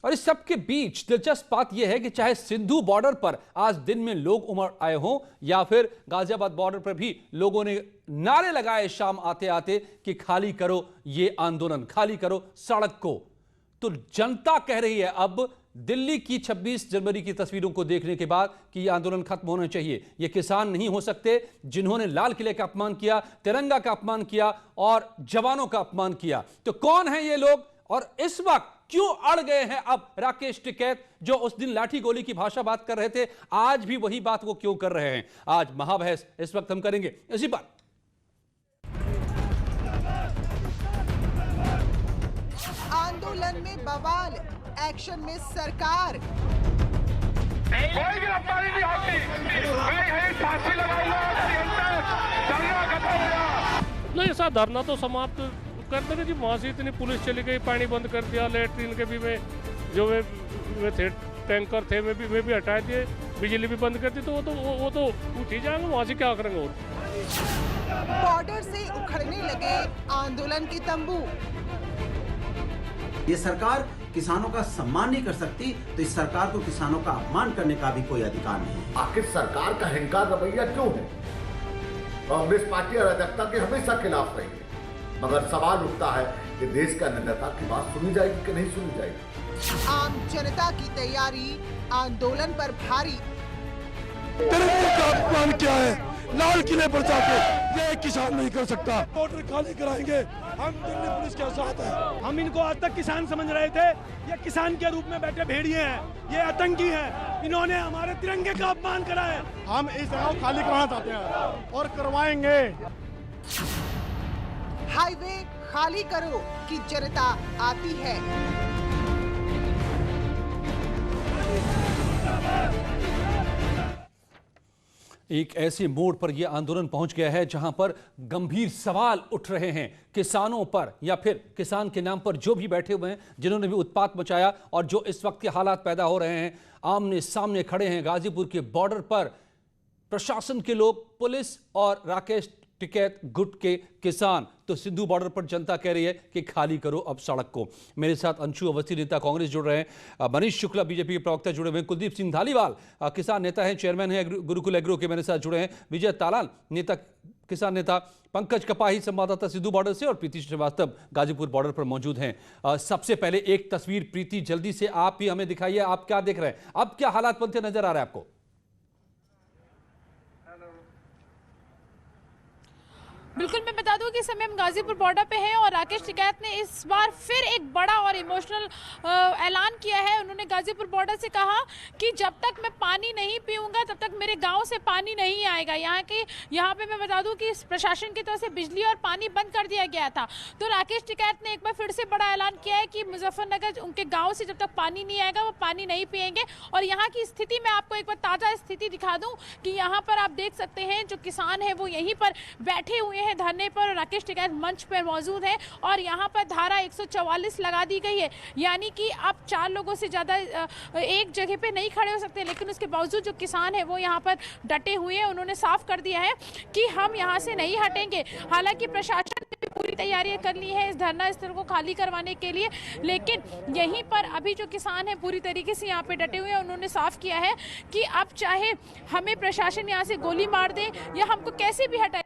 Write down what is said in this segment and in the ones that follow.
और इस सब के बीच दिलचस्प बात यह है कि चाहे सिंधु बॉर्डर पर आज दिन में लोग उमड़ आए हों या फिर गाजियाबाद बॉर्डर पर भी लोगों ने नारे लगाए शाम आते आते कि खाली करो ये आंदोलन, खाली करो सड़क को, तो जनता कह रही है अब दिल्ली की 26 जनवरी की तस्वीरों को देखने के बाद कि यह आंदोलन खत्म होना चाहिए। ये किसान नहीं हो सकते जिन्होंने लाल किले का अपमान किया, तिरंगा का अपमान किया और जवानों का अपमान किया। तो कौन है ये लोग और इस वक्त क्यों अड़ गए हैं? अब राकेश टिकैत जो उस दिन लाठी गोली की भाषा बात कर रहे थे, आज भी वही बात वो क्यों कर रहे हैं? आज महाबहस इस वक्त हम करेंगे इसी पर। आंदोलन में बवाल, एक्शन में सरकार। कोई गिरफ्तारी नहीं होती, फांसी लगाऊंगा, धरना खत्म हुआ। नहीं, ऐसा धरना तो समाप्त कर देना जी। वहाँ से इतनी पुलिस चली गई, पानी बंद कर दिया, लेटरिन के भी वे थे टैंकर थे वे भी हटा दिए, बिजली भी बंद कर दी, तो वो तो उठ ही जाएंगे। वहाँ से क्या करेंगे? और बॉर्डर से उखड़ने लगे आंदोलन के तंबू। ये सरकार किसानों का सम्मान नहीं कर सकती, तो इस सरकार को किसानों का अपमान करने का भी कोई अधिकार नहीं है। आखिर सरकार का हिंकार रवैया क्यों है? कांग्रेस पार्टी अराजकता के हमेशा खिलाफ रही है, मगर सवाल उठता है कि देश का अन्नदाता की बात सुनी जाएगी कि नहीं सुनी जाएगी। आम जनता की तैयारी आंदोलन पर भारी। तिरंगे का अपमान क्या है? लाल किले पर जाके ये किसान नहीं कर सकता। बॉर्डर खाली कराएंगे, हम दिल्ली पुलिस के साथ हैं। हम इनको आज तक किसान समझ रहे थे, ये किसान के रूप में बैठे भेड़िए हैं, ये आतंकी हैं। इन्होंने हमारे तिरंगे का अपमान करा है। हम इस जगह को खाली कराना चाहते हैं और करवाएंगे। हाईवे खाली करो कि जनता आती है। एक ऐसे मोड़ पर यह आंदोलन पहुंच गया है जहां पर गंभीर सवाल उठ रहे हैं किसानों पर या फिर किसान के नाम पर जो भी बैठे हुए हैं, जिन्होंने भी उत्पात मचाया और जो इस वक्त के हालात पैदा हो रहे हैं। आमने सामने खड़े हैं गाजीपुर के बॉर्डर पर प्रशासन के लोग, पुलिस और राकेश टिकैत गुट के किसान। तो सिंधु बॉर्डर पर जनता कह रही है कि खाली करो अब सड़क को। मेरे साथ अंशु अवस्थी नेता कांग्रेस जुड़ रहे हैं, मनीष शुक्ला बीजेपी के प्रवक्ता जुड़े हुए हैं, कुलदीप सिंह धालीवाल किसान नेता हैं, चेयरमैन हैं गुरुकुल एग्रो के मेरे साथ जुड़े हैं, विजय तालाल नेता किसान नेता, पंकज कपाही संवाददाता सिंधु बॉर्डर से और प्रीति श्रीवास्तव गाजीपुर बॉर्डर पर मौजूद हैं। सबसे पहले एक तस्वीर प्रीति जल्दी से आप भी हमें दिखाइए, आप क्या देख रहे हैं? अब क्या हालात बनते नजर आ रहे हैं आपको? बिल्कुल, मैं बता दूं कि इस समय हम गाजीपुर बॉर्डर पे हैं और राकेश टिकैत ने इस बार फिर एक बड़ा और इमोशनल ऐलान किया है। उन्होंने गाजीपुर बॉर्डर से कहा कि जब तक मैं पानी नहीं पीऊंगा तब तक मेरे गांव से पानी नहीं आएगा। यहाँ पे मैं बता दूं कि प्रशासन की तरफ से बिजली और पानी बंद कर दिया गया था। तो राकेश टिकैत ने एक बार फिर से बड़ा ऐलान किया है कि मुजफ्फरनगर उनके गाँव से जब तक पानी नहीं आएगा वो पानी नहीं पियेंगे। और यहाँ की स्थिति मैं आपको एक बार ताज़ा स्थिति दिखा दूँ कि यहाँ पर आप देख सकते हैं जो किसान है वो यहीं पर बैठे हुए हैं धरने पर। राकेश टिकैत मंच पर मौजूद है और यहाँ पर धारा 144 लगा दी गई है, यानी कि आप 4 लोगों से ज़्यादा एक जगह पे नहीं खड़े हो सकते। लेकिन उसके बावजूद जो किसान है वो यहाँ पर डटे हुए हैं। उन्होंने साफ कर दिया है कि हम यहाँ से नहीं हटेंगे। हालांकि प्रशासन ने भी पूरी तैयारियां कर ली है इस धरना स्थल को खाली करवाने के लिए, लेकिन यहीं पर अभी जो किसान है पूरी तरीके से यहाँ पे डटे हुए हैं। उन्होंने साफ किया है कि अब चाहे हमें प्रशासन यहाँ से गोली मार दे या हमको कैसे भी हटाए,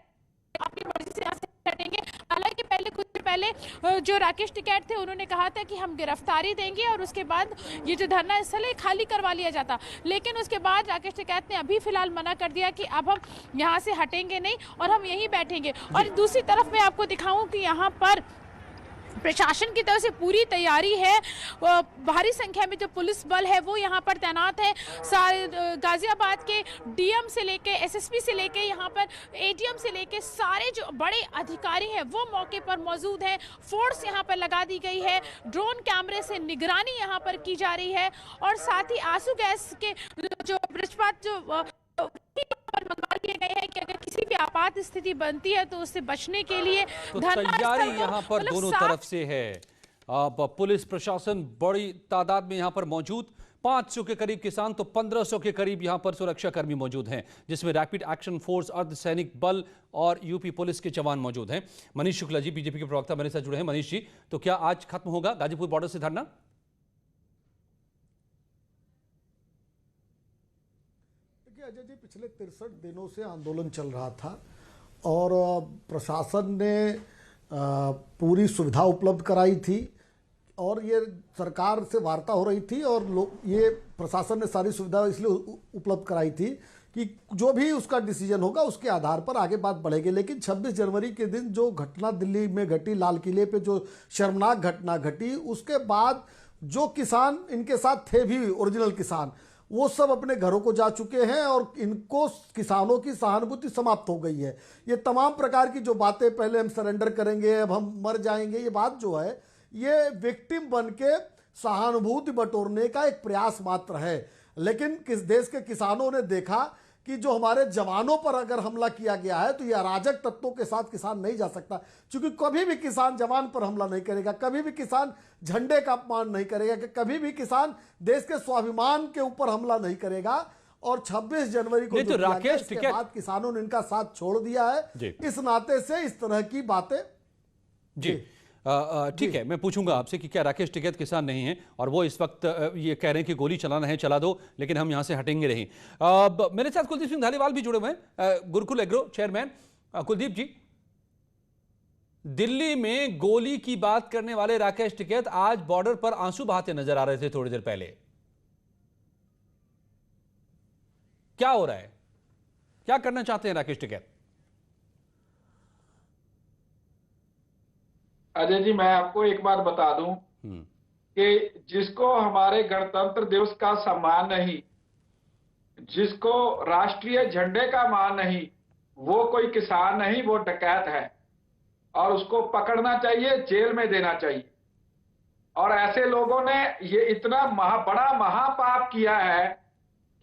अपनी मर्जी से यहाँ से हटेंगे। हालांकि कुछ देर पहले जो राकेश टिकैत थे उन्होंने कहा था कि हम गिरफ्तारी देंगे और उसके बाद ये जो धरना स्थल है खाली करवा लिया जाता। लेकिन उसके बाद राकेश टिकैत ने अभी फिलहाल मना कर दिया कि अब हम यहाँ से हटेंगे नहीं और हम यहीं बैठेंगे। और दूसरी तरफ मैं आपको दिखाऊं कि यहाँ पर प्रशासन की तरफ से पूरी तैयारी है। भारी संख्या में जो पुलिस बल है वो यहाँ पर तैनात है। सारे गाजियाबाद के डीएम से लेके एसएसपी से लेके यहाँ पर एडीएम से लेके सारे जो बड़े अधिकारी हैं वो मौके पर मौजूद हैं। फोर्स यहाँ पर लगा दी गई है, ड्रोन कैमरे से निगरानी यहाँ पर की जा रही है और साथ ही आंसू गैस के जो वृक्षपात जो मंगवा लिए गए हैं कि अगर किसी भी आपात स्थिति बनती है तो उससे बचने के लिए तो तैयारी यहाँ पर दोनों तरफ से है। पुलिस प्रशासन बड़ी तादाद में यहाँ पर मौजूद, 500 के करीब किसान तो 1500 के करीब यहाँ पर सुरक्षा कर्मी मौजूद हैं, जिसमें रैपिड एक्शन फोर्स, अर्धसैनिक बल और यूपी पुलिस के जवान मौजूद हैं। मनीष शुक्ला जी बीजेपी के प्रवक्ता मेरे साथ जुड़े हैं। मनीष जी, तो क्या आज खत्म होगा गाजीपुर बॉर्डर से धरना? देखिए अजय जी, पिछले 63 दिनों से आंदोलन चल रहा था और प्रशासन ने पूरी सुविधा उपलब्ध कराई थी और ये सरकार से वार्ता हो रही थी और ये प्रशासन ने सारी सुविधा इसलिए उपलब्ध कराई थी कि जो भी उसका डिसीजन होगा उसके आधार पर आगे बात बढ़ेगी। लेकिन 26 जनवरी के दिन जो घटना दिल्ली में घटी, लाल किले पे जो शर्मनाक घटना घटी, उसके बाद जो किसान इनके साथ थे भी ओरिजिनल किसान, वो सब अपने घरों को जा चुके हैं और इनको किसानों की सहानुभूति समाप्त हो गई है। ये तमाम प्रकार की जो बातें, पहले हम सरेंडर करेंगे, अब हम मर जाएंगे, ये बात जो है ये विक्टिम बन के सहानुभूति बटोरने का एक प्रयास मात्र है। लेकिन किस देश के किसानों ने देखा कि जो हमारे जवानों पर अगर हमला किया गया है तो ये अराजक तत्वों के साथ किसान नहीं जा सकता, क्योंकि कभी भी किसान जवान पर हमला नहीं करेगा, कभी भी किसान झंडे का अपमान नहीं करेगा, कि कभी भी किसान देश के स्वाभिमान के ऊपर हमला नहीं करेगा। और 26 जनवरी को तो राकेश के बाद किसानों ने इनका साथ छोड़ दिया है। इस नाते से इस तरह की बातें जी ठीक है, मैं पूछूंगा आपसे कि क्या राकेश टिकैत किसान नहीं है और वो इस वक्त ये कह रहे हैं कि गोली चलाना है चला दो, लेकिन हम यहां से हटेंगे नहीं। मेरे साथ कुलदीप सिंह धालीवाल भी जुड़े हुए हैं, गुरुकुल एग्रो चेयरमैन। कुलदीप जी, दिल्ली में गोली की बात करने वाले राकेश टिकैत आज बॉर्डर पर आंसू बहाते नजर आ रहे थे थोड़ी देर पहले। क्या हो रहा है, क्या करना चाहते हैं राकेश टिकैत? अजय जी, मैं आपको एक बात बता दूं कि जिसको हमारे गणतंत्र दिवस का सम्मान नहीं, जिसको राष्ट्रीय झंडे का मान नहीं, वो कोई किसान नहीं, वो डकैत है और उसको पकड़ना चाहिए, जेल में देना चाहिए। और ऐसे लोगों ने ये इतना बड़ा महापाप किया है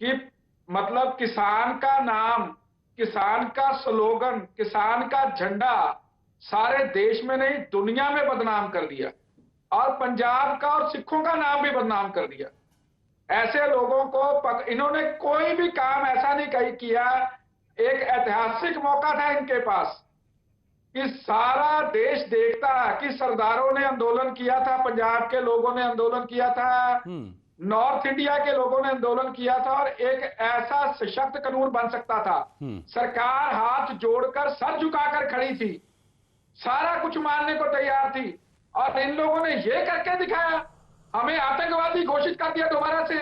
कि मतलब किसान का नाम, किसान का स्लोगन, किसान का झंडा सारे देश में नहीं दुनिया में बदनाम कर दिया और पंजाब का और सिखों का नाम भी बदनाम कर दिया। ऐसे लोगों को इन्होंने कोई भी काम ऐसा नहीं किया। एक ऐतिहासिक मौका था इनके पास कि सारा देश देखता कि सरदारों ने आंदोलन किया था, पंजाब के लोगों ने आंदोलन किया था, नॉर्थ इंडिया के लोगों ने आंदोलन किया था और एक ऐसा सशक्त कानून बन सकता था। सरकार हाथ जोड़कर सर झुकाकर खड़ी थी, सारा कुछ मानने को तैयार थी और इन लोगों ने ये करके दिखाया, हमें आतंकवादी घोषित कर दिया दोबारा से।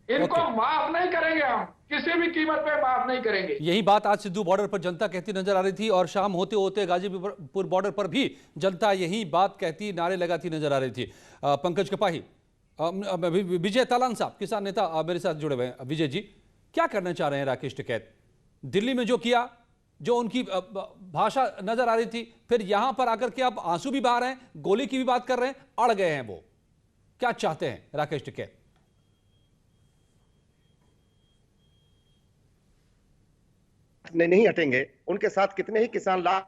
इनको माफ नहीं करेंगे, हम किसी भी कीमत पे माफ नहीं करेंगे। यही बात आज सिद्धू बॉर्डर पर जनता कहती नजर आ रही थी और शाम होते होते गाजीपुर बॉर्डर पर भी जनता यही बात कहती, नारे लगाती नजर आ रही थी। पंकज कपाही, विजय तालान साहब, किसान नेता मेरे साथ जुड़े हुए हैं। विजय जी, क्या करना चाह रहे हैं राकेश टिकैत? दिल्ली में जो किया, जो उनकी भाषा नजर आ रही थी, फिर यहां पर आकर के आप आंसू भी बहा रहे हैं, गोली की भी बात कर रहे हैं, अड़ गए हैं। वो क्या चाहते हैं राकेश टिकैत? नहीं हटेंगे, उनके साथ कितने ही किसान लाख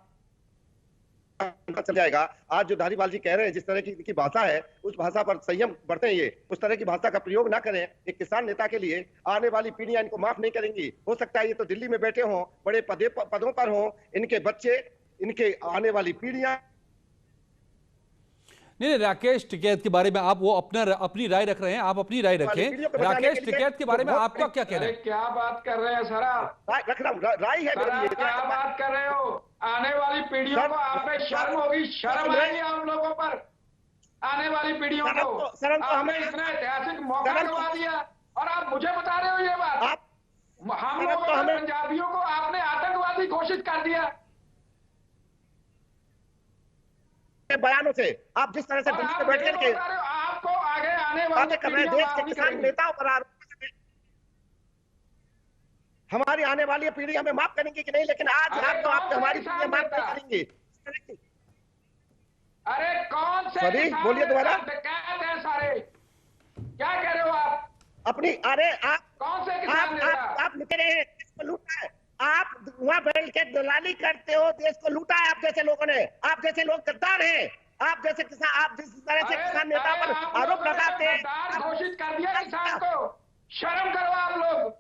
चल जाएगा। आज जो धारीवाल जी कह रहे हैं, जिस तरह की भाषा है, उस भाषा पर संयम बरतें, ये उस तरह की भाषा का प्रयोग ना करें। एक किसान नेता के लिए आने वाली पीढ़ियां इनको माफ नहीं करेंगी। हो सकता है ये तो दिल्ली में बैठे हों, बड़े पदों पर हों, इनके बच्चे, इनके आने वाली पीढ़ियां। नहीं, राकेश टिकैत के बारे में आप वो अपनी राय रख रहे हैं, आप अपनी राय रखें। राकेश टिकैत के बारे में आपका क्या कहना है? क्या बात कर रहे हैं सर आप? रख रहा हूं, राय है मेरी। क्या बात कर रहे हो? आने वाली पीढ़ियों को आप में शर्म होगी, शर्म आएगी हम लोगों पर। आने वाली पीढ़ियों को आपने इतना ऐतिहासिक मौका गवा दिया और आप मुझे बता रहे हो ये बात? हम लोगों को, पंजाबियों को आपने आतंकवादी घोषित कर दिया बयानों से। आप जिस तरह से दिल्ली में बैठ करके आपको आगे आने वाले देश के किसान नेताओं पर आरोप, हमारी आने वाली पीढ़ी हमें माफ करेंगे कि नहीं, लेकिन आज आप तो आप हमारी पीढ़ी माफ नहीं करेंगे। अरे कौन से बोलिए दोबारा, डकैत सारे, क्या कह रहे हो आप? अपनी, अरे आप कौन से किसान नेता? आप लुटे रहे हैं, किसको लूटा है? आप वहां बैठ के दलाली करते हो, देश को लूटा है आप जैसे लोगों ने। आप जैसे लोग गद्दार हैं, आप जैसे किसान, आप जिस तरह से किसान नेता पर आरोप लगाते हैं, घोषित कर दिया किसान को। शर्म करो आप लोग,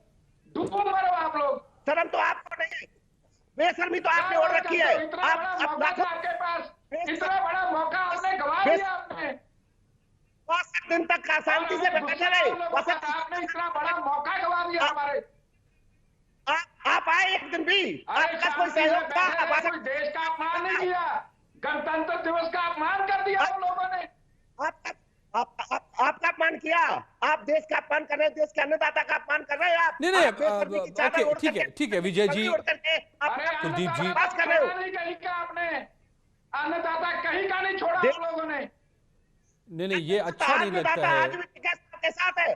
डूब मरो आप लोग। शर्म तो आपको नहीं, बेशर्मी तो आपने और रखी है। आपके पास इतना बड़ा मौका आपने गवा दिया। आपने 65 दिन तक शांति से बैठे रहे, आपने इतना बड़ा मौका गवा दिया हमारे। आप आए एक दिन भी? अरे आपका कोई शांति से सहयोग था? बैठे रहे, कोई देश का अपमान नहीं किया, गणतंत्र दिवस का अपमान कर दिया उन लोगों ने। आपका अपमान किया। आप देश का अपमान कर रहे हैं, देश के अन्नदाता का अपमान कर रहे हैं आप। नहीं आप बेशर्मी की चादर ओढ़ ठीक है, करके- ठीक है विजय जी, ओढ़ करके आप अरे कुलदीप जी। अन्नदाता कर रहे हो। नहीं कहीं का आपने, अन्नदाता कहीं का नहीं छोड़ा उन लोगों ने। नहीं ये अच्छा नहीं लगता आज है। भी के साथ है,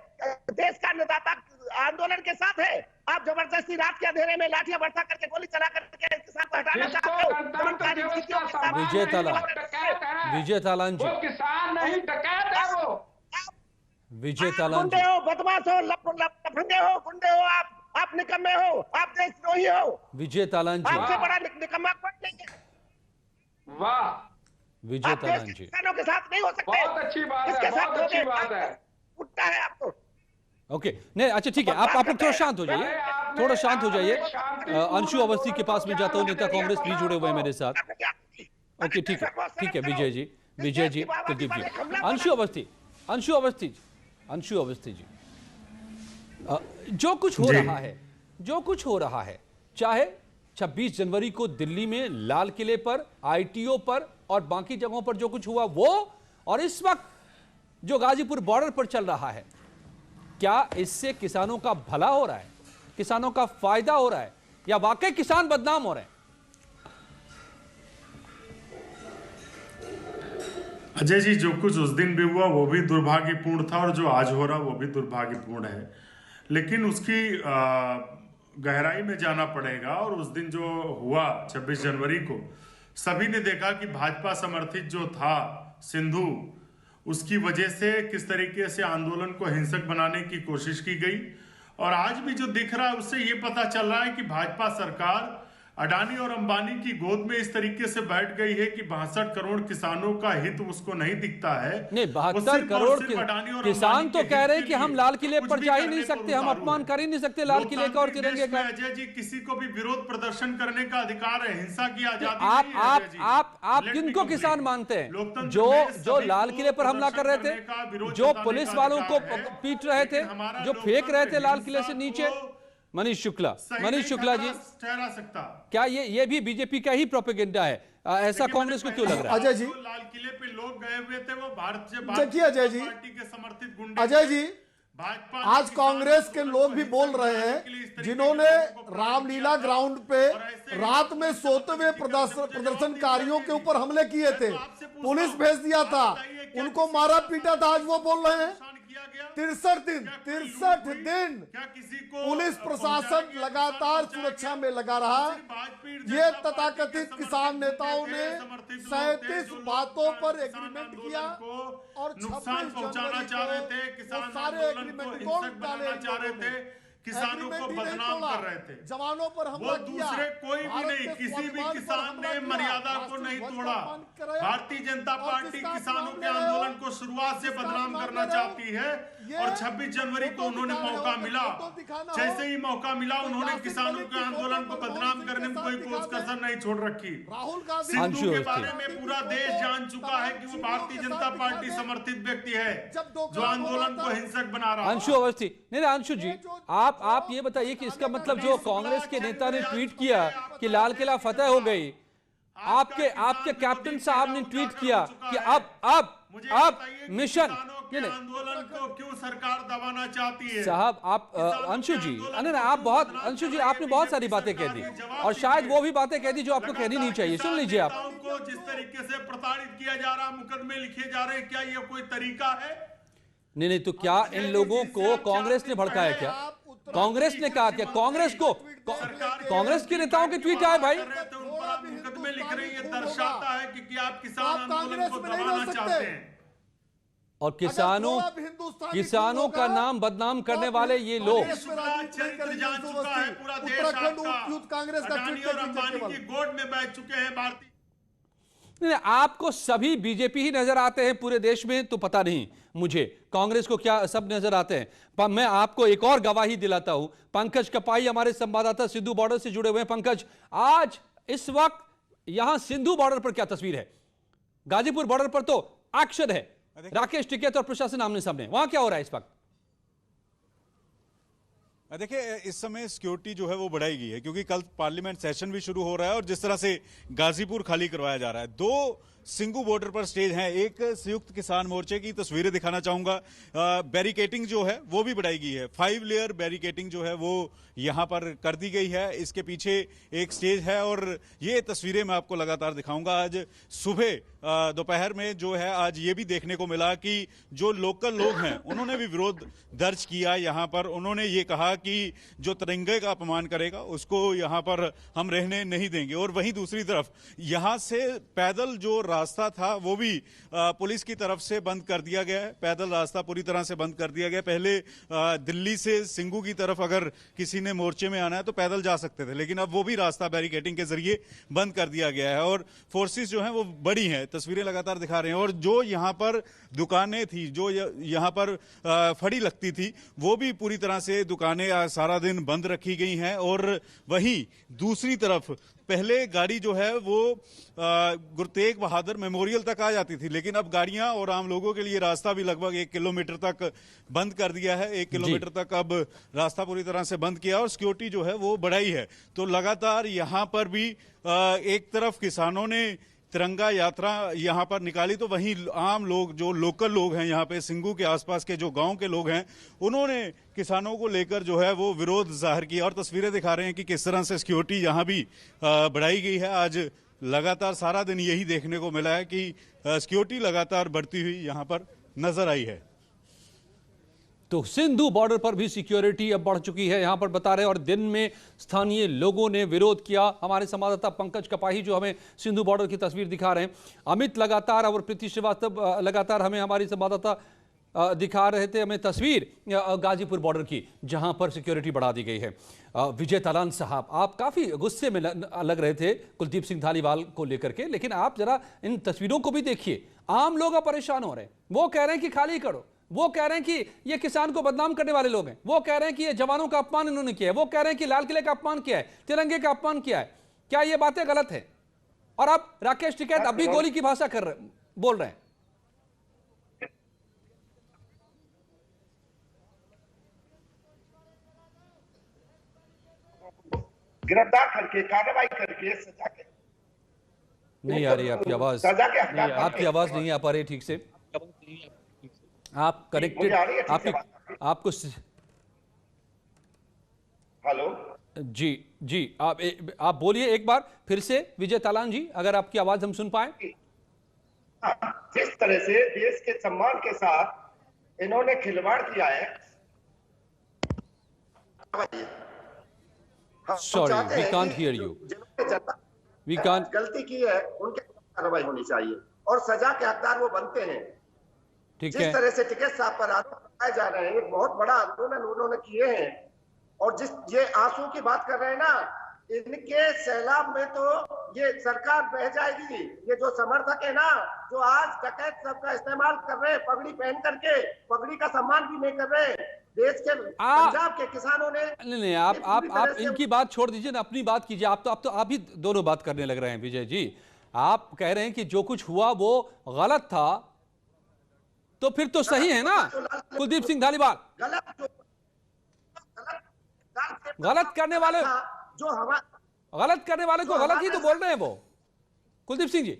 देश का अन्नदाता आंदोलन के साथ है। आप जबरदस्ती रात के अंधेरे में लाठियां बरसा करके गोली चला करके किसान को हटाना जिसको चाहते हो। गणतंत्र दिवस का सम्मान विजय नहीं, ताला- वो डकैत है। विजय तालान जी, वो किसान नहीं, डकैत है वो। विजय तालान गुंडे जी, हो, बदमाश हो, लफंगे हो, गुंडे हो, आप निकम्मे हो, आप देशद्रोही हो। विजय तालान जी, आपसे बड़ा निकम्मा कोई नहीं है। वाह, विजय आप देश तालान के जी। किसानों के साथ नहीं हो सकते। बहुत अच्छी बात है, इसके साथ बहुत अच्छी होगे, बात है। उठता है आपको। ओके, नहीं अच्छा ठीक है, आप लोग थोड़ा शांत हो जाइए, थोड़ा शांत हो जाइए। अंशु अवस्थी के पास में जाता हूँ, नेता कांग्रेस भी जुड़े हुए हैं मेरे साथ। ओके ठीक है विजय जी, विजय जी, कुलदीप जी, अंशु अवस्थी जी, जो कुछ हो रहा है, चाहे 26 जनवरी को दिल्ली में लाल किले पर, आईटीओ पर और बाकी जगहों पर जो कुछ हुआ वो, और इस वक्त जो गाजीपुर बॉर्डर पर चल रहा है, क्या इससे किसानों का भला हो रहा है, किसानों का फायदा हो रहा है, या वाकई किसान बदनाम हो रहे हैं? अजय जी, जो कुछ उस दिन भी हुआ वो भी दुर्भाग्यपूर्ण था और जो आज हो रहा वो भी दुर्भाग्यपूर्ण है, लेकिन उसकी गहराई में जाना पड़ेगा। और उस दिन जो हुआ 26 जनवरी को, सभी ने देखा कि भाजपा समर्थित जो था सिंधु, उसकी वजह से किस तरीके से आंदोलन को हिंसक बनाने की कोशिश की गई। और आज भी जो दिख रहा है उससे ये पता चल रहा है कि भाजपा सरकार अडानी और अंबानी की गोद में इस तरीके से बैठ गई है कि 62 करोड़ किसानों का हित उसको नहीं दिखता है। नहीं, 72 करोड़ किसान तो कह रहे हैं कि हम लाल किले पर जा ही नहीं सकते, हम अपमान कर ही नहीं सकते लाल किले का और तिरंगे का। अजय जी, किसी को भी विरोध प्रदर्शन करने का अधिकार है, हिंसा की आजादी आप किनको किसान मानते हैं? जो लाल किले पर हमला कर रहे थे, जो पुलिस वालों को पीट रहे थे, जो फेंक रहे थे लाल किले से नीचे? मनीष शुक्ला जी, ठहरा सकता क्या ये भी बीजेपी का ही प्रोपेगेंडा है? ऐसा कांग्रेस को क्यों लग रहा है? अजय जी, लाल किले पे लोग गए हुए थे, वो भारतीय अजय जी, पार्टी के समर्थित गुंडे। अजय जी, आज कांग्रेस के लोग भी बोल रहे हैं, जिन्होंने रामलीला ग्राउंड पे रात में सोते हुए प्रदर्शनकारियों के ऊपर हमले किए थे, पुलिस भेज दिया था, उनको मारा पीटा था, आज वो बोल रहे हैं 63 दिन पुलिस प्रशासन लगातार सुरक्षा में लगा रहा। ये तथाकथित किसान नेताओं ने 37 बातों पर एग्रीमेंट किया और नुकसान पहुंचाना चाह रहे थे, किसान सारे आंदोलन को हिंसक बनाना चाह रहे थे, किसानों को बदनाम कर रहे थे, जवानों पर हमला किया। दूसरे कोई भी नहीं, किसी भी किसान ने मर्यादा को नहीं तोड़ा। भारतीय जनता पार्टी किसानों के आंदोलन को शुरुआत से बदनाम करना चाहती है और 26 जनवरी को उन्होंने मौका मिला, जैसे ही मौका मिला उन्होंने किसानों के आंदोलन को बदनाम करने में कोई कसर नहीं छोड़ रखी। सिंधु के बारे में पूरा देश जान चुका है कि वो भारतीय जनता पार्टी समर्थित व्यक्ति है जो आंदोलन को हिंसक बना रहा है। अंशु अवस्थी, नहीं अंशु जी, आप ये बताइए कि इसका मतलब जो कांग्रेस के नेता ने ट्वीट किया कि लाल किला फतेह हो गई, आपके कैप्टन साहब ने ट्वीट किया कि अब मिशन आंदोलन को क्यों सरकार दबाना चाहती है? साहब आप अंशु जी, अंशु जी, आपने बहुत सारी बातें कह दी और शायद वो भी बातें कह दी जो आपको कहनी नहीं चाहिए। सुन लीजिए आप को जिस तरीके से प्रताड़ित किया जा रहा, मुकदमे लिखे जा रहे हैं, क्या ये कोई तरीका है? नहीं तो क्या इन लोगों को कांग्रेस ने भड़काया? क्या कांग्रेस ने कहा? क्या कांग्रेस के नेताओं के ट्वीट आए भाई? मुकदमे लिख रहे हैं, ये दर्शाता है कि आप किसान आंदोलन को दबाना चाहते हैं और किसानों का नाम बदनाम करने वाले ये लोग चरित्र जान चुका है पूरा देश। अडानी और अंबानी की गोद में बैठ चुके हैं भारतीय। आपको सभी बीजेपी ही नजर आते हैं पूरे देश में, तो पता नहीं मुझे कांग्रेस को क्या सब नजर आते हैं। पर मैं आपको एक और गवाही दिलाता हूं। पंकज कपाई हमारे संवाददाता सिंधु बॉर्डर से जुड़े हुए हैं। पंकज, आज इस वक्त यहां सिंधु बॉर्डर पर क्या तस्वीर है? गाजीपुर बॉर्डर पर तो एक्शन है, राकेश टिकैत और प्रशासन आमने सामने, वहां क्या हो रहा है इस वक्त? देखिए, इस समय सिक्योरिटी जो है वो बढ़ाई गई है क्योंकि कल पार्लियामेंट सेशन भी शुरू हो रहा है और जिस तरह से गाजीपुर खाली करवाया जा रहा है, 2 सिंगू बॉर्डर पर स्टेज हैं। एक संयुक्त किसान मोर्चे की तस्वीरें दिखाना चाहूंगा। बैरिकेटिंग जो है वो भी बढ़ाई गई है, 5 लेयर बैरिकेटिंग जो है वो यहां पर कर दी गई है। इसके पीछे एक स्टेज है और ये तस्वीरें मैं आपको लगातार दिखाऊंगा। आज सुबह दोपहर में जो है आज ये भी देखने को मिला कि जो लोकल लोग हैं उन्होंने भी विरोध दर्ज किया यहां पर। उन्होंने ये कहा कि जो तिरंगे का अपमान करेगा उसको यहां पर हम रहने नहीं देंगे। और वहीं दूसरी तरफ यहां से पैदल जो रास्ता था वो भी पुलिस की तरफ से बंद कर दिया गया है। पैदल रास्ता पूरी तरह से बंद कर दिया गया। पहले दिल्ली से सिंगू की तरफ अगर किसी ने मोर्चे में आना है तो पैदल जा सकते थे, लेकिन अब वो भी रास्ता बैरिकेटिंग के जरिए बंद कर दिया गया है। और फोर्सेस जो हैं वो बड़ी हैं, तस्वीरें लगातार दिखा रहे हैं। और जो यहां पर दुकानें थी, जो यहां पर फड़ी लगती थी, वो भी पूरी तरह से दुकानें सारा दिन बंद रखी गई हैं। और वहीं दूसरी तरफ पहले गाड़ी जो है वो गुरु तेग बहादुर मेमोरियल तक आ जाती थी, लेकिन अब गाड़ियां और आम लोगों के लिए रास्ता भी लगभग 1 किलोमीटर तक बंद कर दिया है। 1 किलोमीटर तक अब रास्ता पूरी तरह से बंद किया और सिक्योरिटी जो है वो बढ़ाई है। तो लगातार यहां पर भी एक तरफ किसानों ने तिरंगा यात्रा यहां पर निकाली, तो वहीं आम लोग, जो लोकल लोग हैं यहां पे सिंगू के आसपास के जो गांव के लोग हैं, उन्होंने किसानों को लेकर जो है वो विरोध जाहिर किया। और तस्वीरें दिखा रहे हैं कि किस तरह से सिक्योरिटी यहां भी बढ़ाई गई है। आज लगातार सारा दिन यही देखने को मिला है कि सिक्योरिटी लगातार बढ़ती हुई यहां पर नजर आई है। तो सिंधु बॉर्डर पर भी सिक्योरिटी अब बढ़ चुकी है, यहां पर बता रहे हैं। और दिन में स्थानीय लोगों ने विरोध किया। हमारे संवाददाता पंकज कपाही जो हमें सिंधु बॉर्डर की तस्वीर दिखा रहे हैं, अमित लगातार और प्रीति श्रीवास्तव लगातार हमें हमारी संवाददाता दिखा रहे थे हमें तस्वीर गाजीपुर बॉर्डर की, जहां पर सिक्योरिटी बढ़ा दी गई है। विजय तालान साहब, आप काफी गुस्से में लग रहे थे कुलदीप सिंह धालीवाल को लेकर के, लेकिन आप जरा इन तस्वीरों को भी देखिए। आम लोग परेशान हो रहे हैं, वो कह रहे हैं कि खाली करो, वो कह रहे हैं कि ये किसान को बदनाम करने वाले लोग हैं, वो कह रहे हैं कि ये जवानों का अपमान इन्होंने किया है, वो कह रहे हैं कि लाल किले का अपमान किया है, तिरंगे का अपमान किया है। क्या ये बातें गलत है? और अब राकेश टिकैत अभी गोली की भाषा बोल रहे हैं। गिरफ्तार करके कार्रवाई करके सजा के नहीं आ रही आपकी आवाज, आपकी आवाज नहीं आ पा रही ठीक से। आप कनेक्टेड, आपको हेलो जी जी, आप बोलिए एक बार फिर से विजय तालान जी, अगर आपकी आवाज हम सुन पाए। जिस तरह से देश के सम्मान के साथ इन्होंने खिलवाड़ किया है, sorry we can't hear you, we can't. गलती की है उनके कार्रवाई होनी चाहिए और सजा के हकदार वो बनते हैं। ठीक जिस है, तरह से टिकैत साहब पर आरोप लगाए जा रहे हैं, एक बहुत बड़ा आंदोलन उन्होंने किए हैं। और जिस ये आंसू की बात कर रहे हैं ना, इनके सैलाब में तो ये सरकार बह जाएगी। ये जो समर्थक है ना, जो आज डकैत सब का इस्तेमाल कर रहे हैं, पगड़ी पहन करके, पगड़ी का सम्मान भी नहीं कर रहे, देश के पंजाब के किसानों ने नहीं आप इनकी बात छोड़ दीजिए ना, अपनी बात कीजिए। आप ही दोनों बात करने लग रहे हैं विजय जी। आप कह रहे हैं कि जो कुछ हुआ वो गलत था, तो फिर तो सही है ना कुलदीप सिंह धालीवाल। गलत करने वाले जो हवा गलत करने वाले को गलत ही तो बोल रहे हैं वो कुलदीप सिंह जी।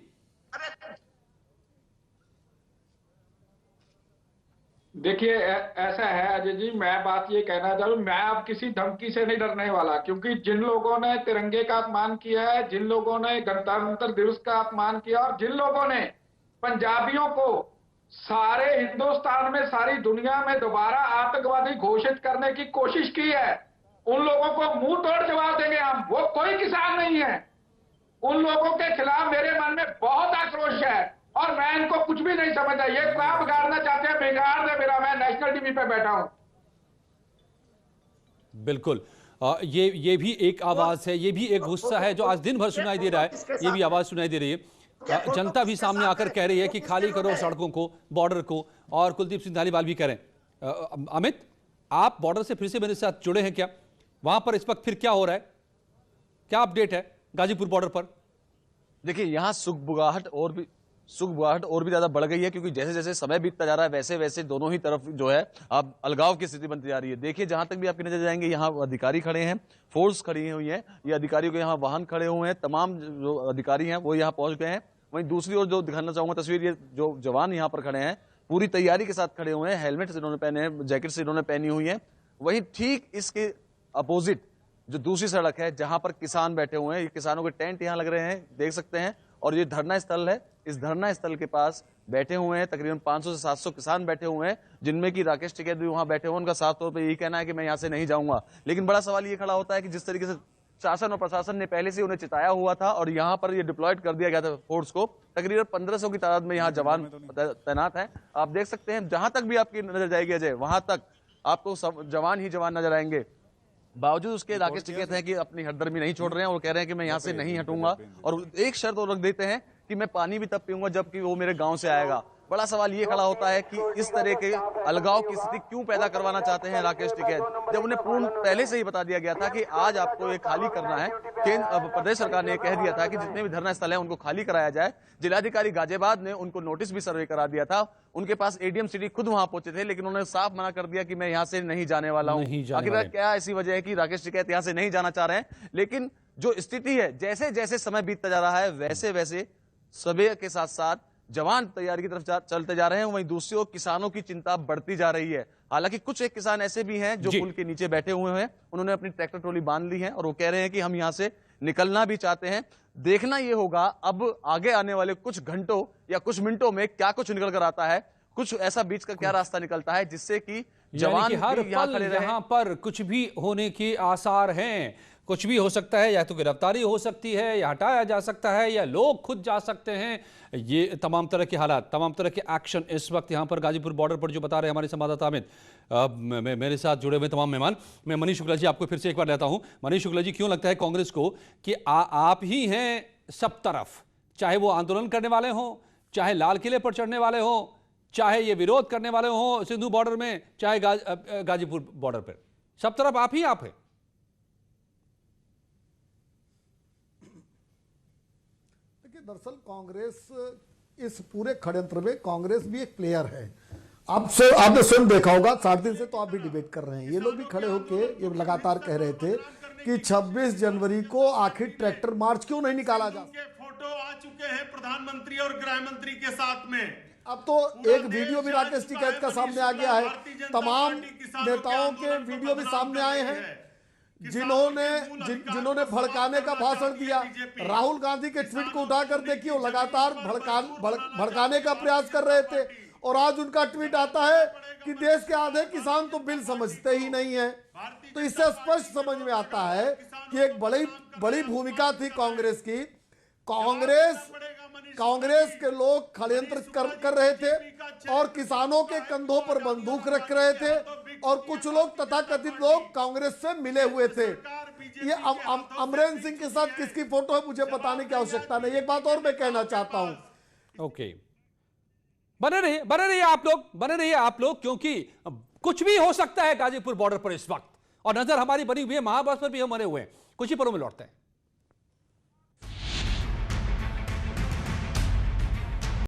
देखिए ऐसा है अजय जी, मैं बात ये कहना चाहूँ, मैं अब किसी धमकी से नहीं डरने वाला, क्योंकि जिन लोगों ने तिरंगे का अपमान किया है, जिन लोगों ने गणतंत्र दिवस का अपमान किया और जिन लोगों ने पंजाबियों को सारे हिंदुस्तान में, सारी दुनिया में दोबारा आतंकवादी घोषित करने की कोशिश की है, उन लोगों को मुंह तोड़ जवाब देंगे हम। वो कोई किसान नहीं है। उन लोगों के खिलाफ मेरे मन में बहुत आक्रोश है और मैं इनको कुछ भी नहीं समझता। ये क्या बिगाड़ना चाहते हैं, बिगाड़ दे मेरा, मैं नेशनल टीवी पे बैठा हूं। बिल्कुल, ये भी एक आवाज है, ये भी एक गुस्सा है जो आज दिन भर सुनाई दे रहा है। ये भी आवाज सुनाई दे रही है, जनता भी सामने आकर कह रही है कि खाली करो सड़कों को, बॉर्डर को। और कुलदीप सिंह धालीवाल भी कह रहे हैं। अमित, आप बॉर्डर से फिर से मेरे साथ जुड़े हैं क्या? वहां पर इस वक्त फिर क्या हो रहा है, क्या अपडेट है गाजीपुर बॉर्डर पर? देखिए, यहां सुगबुगाहट और भी सुगबुगाहट और भी ज्यादा बढ़ गई है, क्योंकि जैसे जैसे समय बीतता जा रहा है वैसे वैसे दोनों ही तरफ जो है अब अलगाव की स्थिति बनती जा रही है। देखिए, जहां तक भी आपकी नजर जाएंगे यहाँ अधिकारी खड़े हैं, फोर्स खड़ी हुई है, ये अधिकारियों के यहाँ वाहन खड़े हुए हैं, तमाम जो अधिकारी हैं वो यहाँ पहुंच गए हैं। वहीं दूसरी ओर जो दिखाना चाहूंगा तस्वीर, ये जो जवान यहाँ पर खड़े हैं पूरी तैयारी के साथ खड़े हुए हैं, हेलमेट इन्होंने पहने हैं, जैकेट्स इन्होंने पहनी हुई है। वहीं ठीक इसके अपोजिट जो दूसरी सड़क है जहां पर किसान बैठे हुए हैं, ये किसानों के टेंट यहाँ लग रहे हैं, देख सकते हैं, और ये धरना स्थल है। इस धरना स्थल के पास बैठे हुए हैं तकरीबन 500 से 700 किसान बैठे हुए हैं, जिनमें कि राकेश टिकैत भी वहां बैठे हुए हैं। उनका साफ तौर पर यही कहना है कि मैं यहाँ से नहीं जाऊंगा। लेकिन बड़ा सवाल ये खड़ा होता है कि जिस तरीके से शासन और प्रशासन ने पहले से उन्हें चिताया हुआ था और यहाँ पर ये डिप्लॉयड कर दिया गया था फोर्स को, तकरीबन 1500 की तादाद में यहाँ जवान तैनात हैं। आप देख सकते हैं जहां तक भी आपकी नजर जाएगी अजय, वहां तक आपको जवान ही जवान नजर आएंगे। बावजूद उसके राकेश टिकैत है कि अपनी हरदर्मी नहीं छोड़ रहे हैं और कह रहे हैं कि मैं यहाँ से नहीं हटूंगा, और एक शर्त और रख देते हैं कि मैं पानी भी तब पीऊंगा जबकि वो मेरे गांव से आएगा। बड़ा सवाल ये खड़ा होता है कि इस तरह के अलगाव की स्थिति क्यों पैदा करवाना चाहते हैं राकेश टिकैत, जब उन्हें पूर्ण पहले से ही बता दिया गया था कि आज आपको ये खाली करना है। केंद्र प्रदेश सरकार ने कह दिया था कि जितने भी धरना स्थल है उनको खाली कराया जाए। जिलाधिकारी गाजियाबाद ने उनको नोटिस भी सर्वे करा दिया था, उनके पास एडीएम सिटी खुद वहां पहुंचे थे, लेकिन उन्होंने साफ मना कर दिया कि मैं यहाँ से नहीं जाने वाला हूँ। आखिर क्या ऐसी वजह है कि राकेश टिकैत यहाँ से नहीं जाना चाह रहे हैं? लेकिन जो स्थिति है, जैसे जैसे समय बीतता जा रहा है वैसे वैसे समय के साथ साथ जवान तैयारी की तरफ चलते जा रहे हैं। वहीं दूसरी ओर किसानों की चिंता बढ़ती जा रही है। हालांकि कुछ एक किसान ऐसे भी हैं जो पुल के नीचे बैठे हुए हैं, उन्होंने अपनी ट्रैक्टर ट्रॉली बांध ली है और वो कह रहे हैं कि हम यहां से निकलना भी चाहते हैं। देखना ये होगा अब आगे आने वाले कुछ घंटों या कुछ मिनटों में क्या कुछ निकल कर आता है, कुछ ऐसा बीच का क्या रास्ता निकलता है जिससे कि जवान हर पल यहाँ पर कुछ भी होने के आसार हैं। कुछ भी हो सकता है, या तो गिरफ्तारी हो सकती है, या हटाया जा सकता है, या लोग खुद जा सकते हैं। ये तमाम तरह के हालात, तमाम तरह के एक्शन इस वक्त यहाँ पर गाजीपुर बॉर्डर पर जो बता रहे हैं हमारे संवाददाता अमित। मेरे साथ जुड़े हुए तमाम मेहमान, मैं मनीष शुक्ला जी आपको फिर से एक बार लेता हूँ। मनीष शुक्ला जी, क्यों लगता है कांग्रेस को कि आप ही हैं सब तरफ, चाहे वो आंदोलन करने वाले हों, चाहे लाल किले पर चढ़ने वाले हों, चाहे ये विरोध करने वाले हों सिंधु बॉर्डर में, चाहे गाजीपुर बॉर्डर पर, सब तरफ आप ही आप हैं? दरअसल कांग्रेस इस पूरे षड्यंत्र में कांग्रेस भी एक प्लेयर है। आपने स्वयं देखा होगा, 7 दिन से तो आप भी डिबेट कर रहे हैं, ये लोग भी खड़े होके ये लगातार कह रहे थे कि 26 जनवरी को आखिर ट्रैक्टर मार्च क्यों नहीं निकाला जा सकता। फोटो आ चुके हैं प्रधानमंत्री और गृह मंत्री के साथ में। अब तो एक वीडियो भी राकेश टिकैत का सामने आ गया है, तमाम नेताओं के वीडियो भी सामने आए हैं जिन्होंने भड़काने का भाषण दिया। राहुल गांधी के ट्वीट को उठाकर देखिए, वो लगातार भड़काने का प्रयास कर रहे थे, और आज उनका ट्वीट आता है कि देश के आधे किसान तो बिल समझते ही नहीं है। तो इससे स्पष्ट समझ में आता है कि एक बड़ी भूमिका थी कांग्रेस की। कांग्रेस के लोग षड्यंत्र कर रहे थे और किसानों के कंधों पर बंदूक रख रहे थे, और कुछ लोग तथाकथित लोग कांग्रेस से मिले हुए थे। ये अमरेंद्र सिंह के साथ किसकी फोटो है मुझे बताने की आवश्यकता नहीं। एक बात और मैं कहना चाहता हूं। ओके, बने रहिए आप लोग, क्योंकि कुछ भी हो सकता है गाजीपुर बॉर्डर पर इस वक्त, और नजर हमारी बनी हुई है महाबस पर भी हम बने हुए हैं। कुछ ही पलों में लौटते हैं।